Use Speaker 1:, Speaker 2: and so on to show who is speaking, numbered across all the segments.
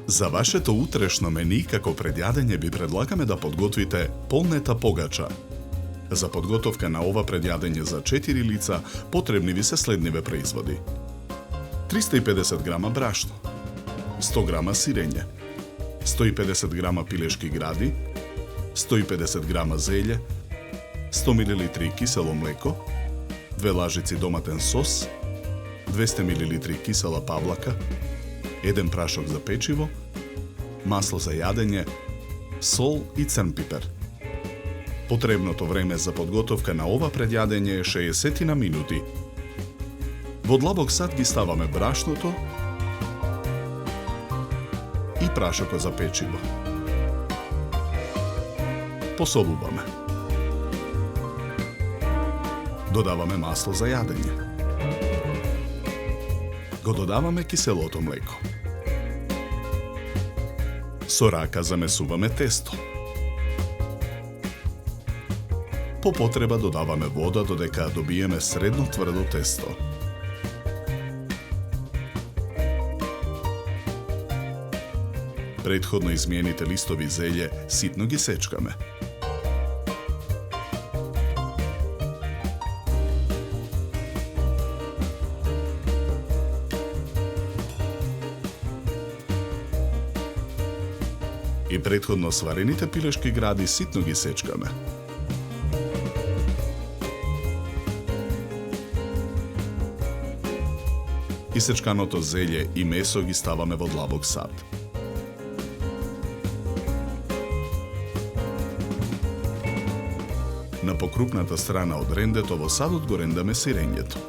Speaker 1: За вашето утрешно мени како предјадење би предлагаме да подготвите полнета погача. За подготовка на ова предјадење за 4 лица потребни ви се следниве производи: 350 грама брашно, 100 грама сирење, 150 грама пилешки гради, 150 грама зелје, 100 мл кисело млеко, 2 лажици доматен сос, 200 мл кисела павлака, 1 прашок за печиво, масло за јадење, сол и црн пипер. Потребното време за подготовка на ова предјадење е 60 минути. Во длабок сад ги ставаме брашното и прашокот за печиво. Посолуваме. Додаваме масло за јадење. Го додаваме киселото млеко. Со рака замесуваме тесто. По потреба додаваме вода додека добиеме средно тврдо тесто. Претходно измиените листови зелје ситно ги сечкаме. И претходно сварените пилешки гради ситно ги сечкаме. Исечканото зелје и месо ги ставаме во длабок сад. На покрупната страна од рендето во садот го рендаме сирењето.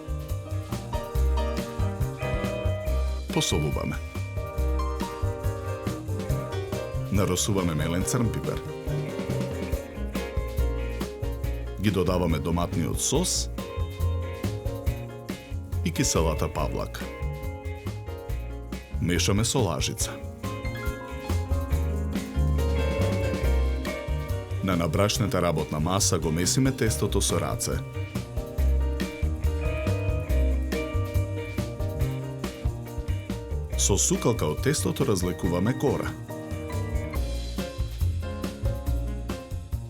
Speaker 1: Посолуваме. Наросуваме мелен црн пипер. Ги додаваме доматниот сос и киселата павлака. Мешаме со лажица. На набрашната работна маса го месиме тестото со раце. Со сукалка од тестото разлекуваме кора.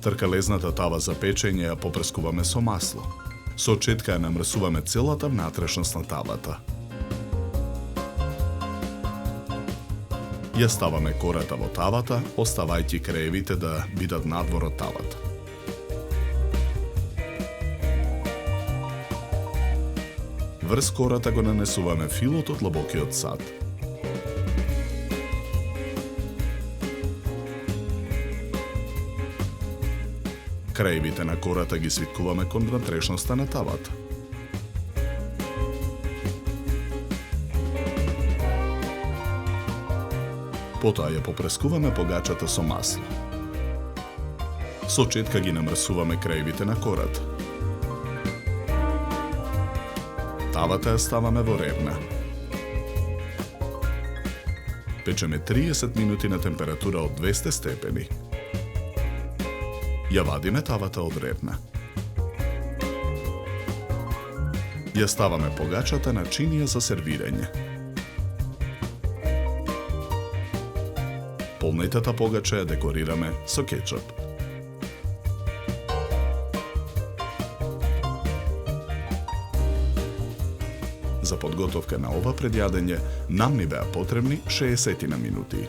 Speaker 1: Тркалезната тава за печење ја попрскуваме со масло. Со четка ја намрсуваме целата внатрешност на тавата. Ја ставаме кората во тавата, оставајќи краевите да бидат надвор од тавата. Врз кората го нанесуваме филот од длабокиот сад. Краевите на кората ги свиткуваме кон внатрешноста на тавата. Потоа ја попрескуваме погачата со масло. Со четка ги намрсуваме краевите на кората. Тавата ја ставаме во ревна. Печеме 30 минути на температура од 200 степени. Ја вадиме тавата од ревна. Ја ставаме погачата на чинија за сервирање. Полнетата погача ја декорираме со кетчуп. За подготовка на ова предјадење нам ни беа потребни 60 минути.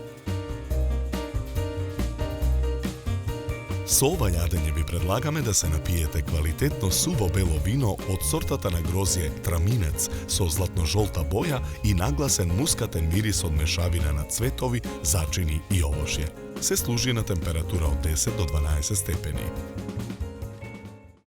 Speaker 1: Со ова јадење ви предлагаме да се напиете квалитетно суво бело вино од сортата на грозје Траминец со златно-жолта боја и нагласен мускатен мирис од мешавина на цветови, зачини и овошје. Се служи на температура од 10 до 12 степени.